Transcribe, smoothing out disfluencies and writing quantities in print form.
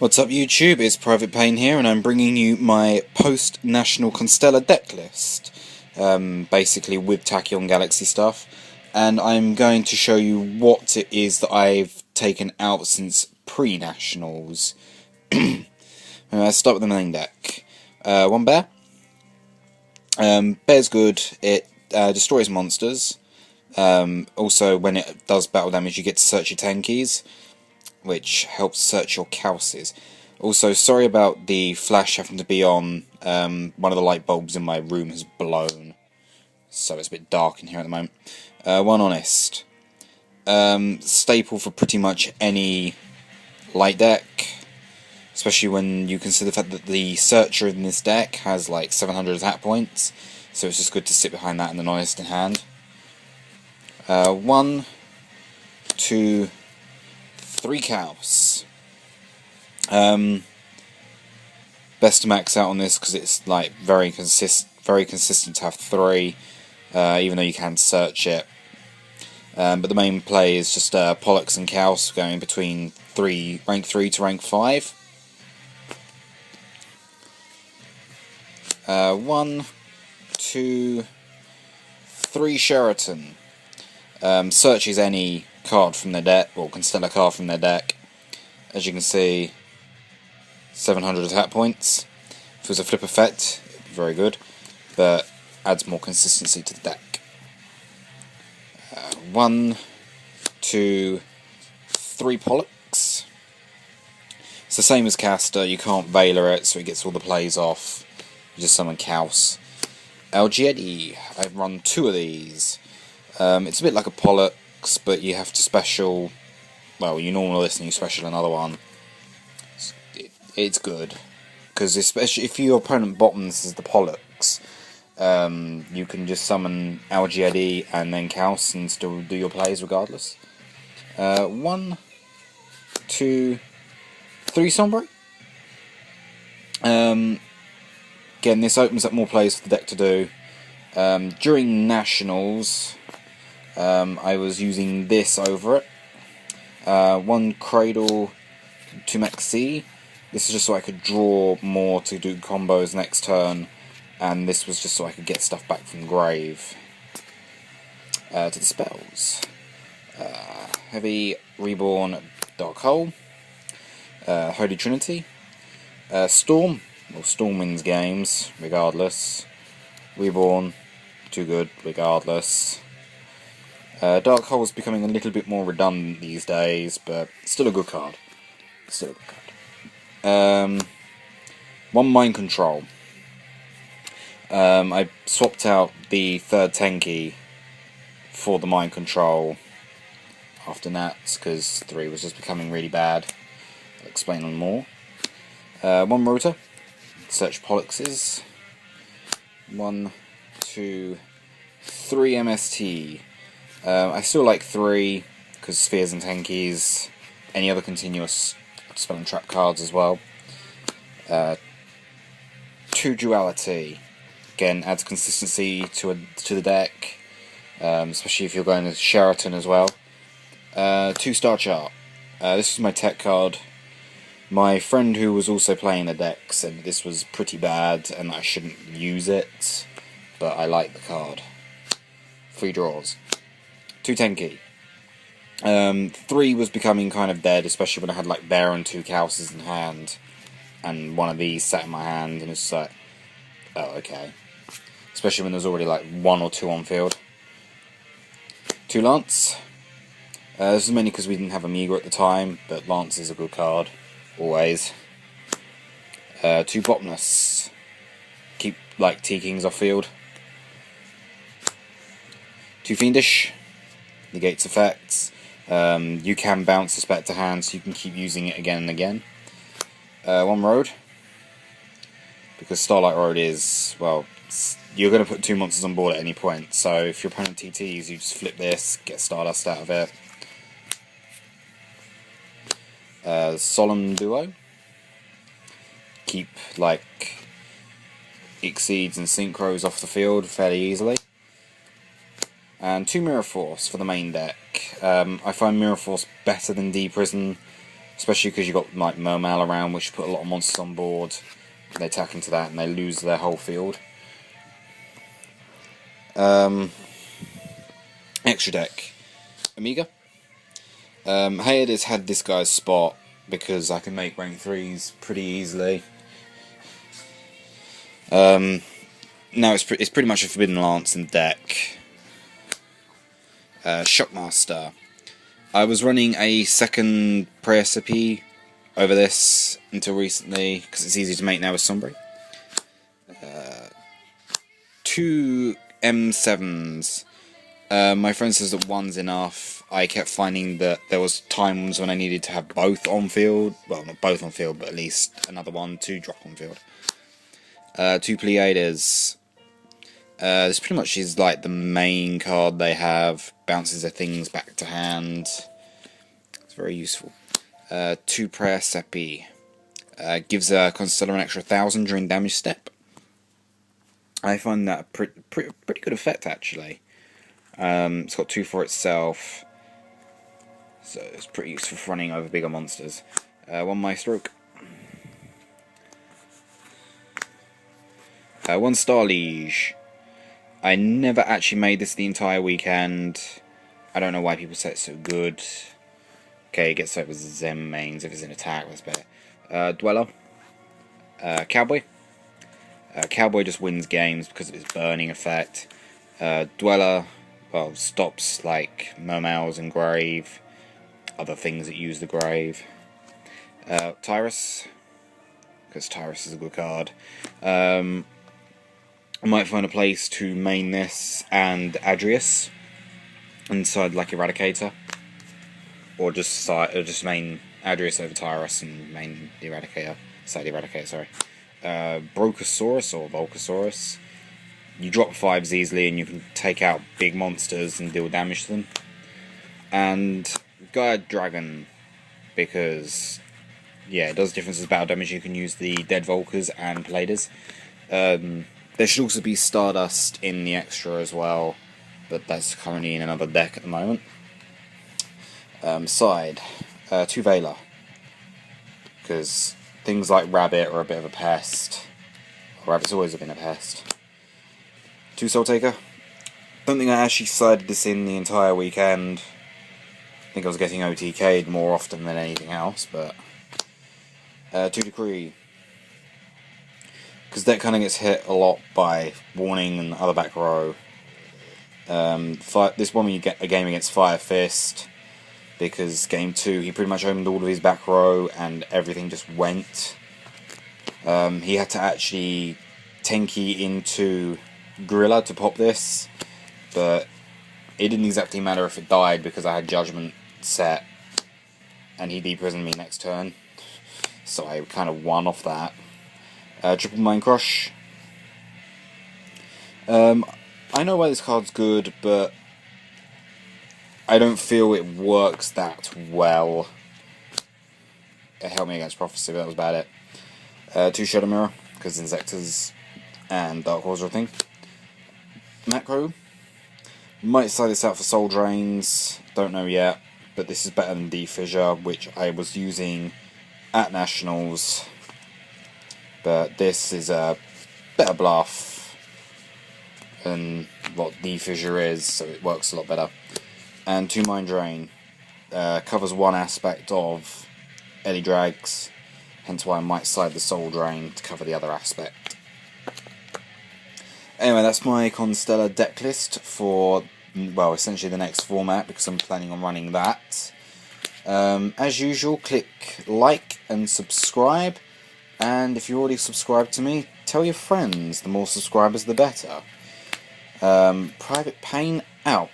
What's up YouTube, it's Private Pain here and I'm bringing you my post-National Constellar deck list, basically with Tachyon Galaxy stuff, and I'm going to show you what it is that I've taken out since pre-Nationals. Let's start with the main deck. One bear. Bear's good, it destroys monsters. Also when it does battle damage you get to search your tankies, which helps search your Cowses. Also, sorry about the flash having to be on. One of the light bulbs in my room has blown, so it's a bit dark in here at the moment. One honest. Staple for pretty much any light deck, especially when you consider the fact that the searcher in this deck has like 700 attack points, so it's just good to sit behind that and an honest in hand. 1, 2, 3 cows. Best to max out on this because it's like very consistent to have 3, even though you can search it. But the main play is just Pollux and cows going between rank 3 to rank 5. 1, 2, 3 Sheraton. Searches any card from their deck, or constellar card from their deck. As you can see, 700 attack points. If it was a flip effect, it would be very good, but adds more consistency to the deck. 1, 2, 3 Pollux. It's the same as Caster, you can't Veiler it, so it gets all the plays off. You just summon Kaus. Algiedi, I've run 2 of these. It's a bit like a Pollux, but you have to special, well, you normal this and you special another one. It's good, because especially if your opponent bottoms is the Pollux, you can just summon Algiedi and then Kaus and still do your plays regardless. 1, 2, 3 Sombre. Again, this opens up more plays for the deck to do. During Nationals, I was using this over it. 1 Cradle, 2 Maxi. This is just so I could draw more to do combos next turn, and this was just so I could get stuff back from grave. To the spells. Heavy, Reborn, Dark Hole, Holy Trinity, Storm. Well, Storm wins games, regardless. Reborn, too good, regardless. Dark Hole is becoming a little bit more redundant these days, but still a good card. Still a good card. 1 Mind Control. I swapped out the 3rd Tenki for the Mind Control after Nats, because 3 was just becoming really bad. I'll explain on more. 1 Rota. Search Polluxes. 1, 2, 3 MST. I still like 3, because Spheres and Tenkies, any other continuous spell and trap cards as well. 2 Duality. Again, adds consistency to the deck, especially if you're going to Sheraton as well. 2 Star Chart. This is my tech card. My friend who was also playing the deck said this was pretty bad and I shouldn't use it, but I like the card. 3 draws. 2 Tenki. 3 was becoming kind of dead, especially when I had like Bear and 2 Cowses in hand, and one of these sat in my hand, and it's like, oh, okay. Especially when there's already like 1 or 2 on field. 2 Lance. This is mainly because we didn't have Amiga at the time, but Lance is a good card, always. 2 Bottomless. Keep like T-Kings off field. 2 Fiendish. Negates effects. You can bounce the spec to hand, so you can keep using it again and again. 1 Road. Because Starlight Road is, well, you're going to put 2 monsters on board at any point, so if your opponent TTs, you just flip this, get Stardust out of it. Solemn Duo. Keep, like, Exceeds and Synchros off the field fairly easily. And 2 Mirror Force for the main deck. I find Mirror Force better than D-Prison especially because you've got like Mermal around, which put a lot of monsters on board. They attack into that and they lose their whole field. Extra deck, Amiga. Hayed has had this guy's spot because I can make rank 3s pretty easily. Now it's pretty much a Forbidden Lance in the deck. Shockmaster. I was running a second Praecipe over this until recently because it's easy to make now with Sombre. 2 M7s. My friend says that one's enough. I kept finding that there was times when I needed to have both on field. Well, not both on field, but at least another one to drop on field. 2 Pleiades. This pretty much is like the main card they have. Bounces their things back to hand. It's very useful. 2 Praecipi. Gives a constellar an extra 1,000 during damage step. I find that a pretty good effect actually. It's got 2 for itself, so it's pretty useful for running over bigger monsters. 1 Maestroke. 1 Star Liege. I never actually made this the entire weekend. I don't know why people say it's so good. Okay, it gets over Zem mains. If it's an attack, that's better. Dweller. Cowboy. Cowboy just wins games because of his burning effect. Dweller, well, stops like Mermals and Grave, other things that use the Grave. Tyrus, because Tyrus is a good card. I might find a place to main this and Adrius inside like Eradicator, or just main Adrius over Tyrus and main the Eradicator, side Eradicator, sorry. Brachiosaurus or Volcasaurus. You drop 5s easily and you can take out big monsters and deal damage to them. And Guard Dragon, because yeah, it does differences battle damage. You can use the Dead Volkers and Pleiades. There should also be Stardust in the extra as well, but that's currently in another deck at the moment. Side, 2 Veiler, because things like Rabbit are a bit of a pest. Rabbit's always been a pest. 2 Soul Taker. Don't think I actually sided this in the entire weekend. I think I was getting OTK'd more often than anything else, but 2 Decree. Because that kind of gets hit a lot by Warning and other back row. This one when you get a game against Fire Fist, because game 2 he pretty much opened all of his back row and everything just went. He had to actually Tenki into Gorilla to pop this, but it didn't exactly matter if it died because I had Judgment set and he deprisoned me next turn, so I kind of won off that. Triple Mind Crush. I know why this card's good, but I don't feel it works that well. It helped me against Prophecy, but that was about it. 2 Shadow Mirror, because Insectors and Dark Horse are a thing. Macro. Might side this out for Soul Drains, don't know yet, but this is better than D-Fissure, which I was using at Nationals. But this is a better bluff than what D-Fissure is, so it works a lot better. And 2 Mind Drain. Covers one aspect of Ellie Drags, hence why I might side the Soul Drain to cover the other aspect. Anyway, that's my Constellar deck list for, well, essentially the next format, because I'm planning on running that. As usual, click like and subscribe, and if you already subscribed to me, tell your friends. The more subscribers, the better. Private Pain out.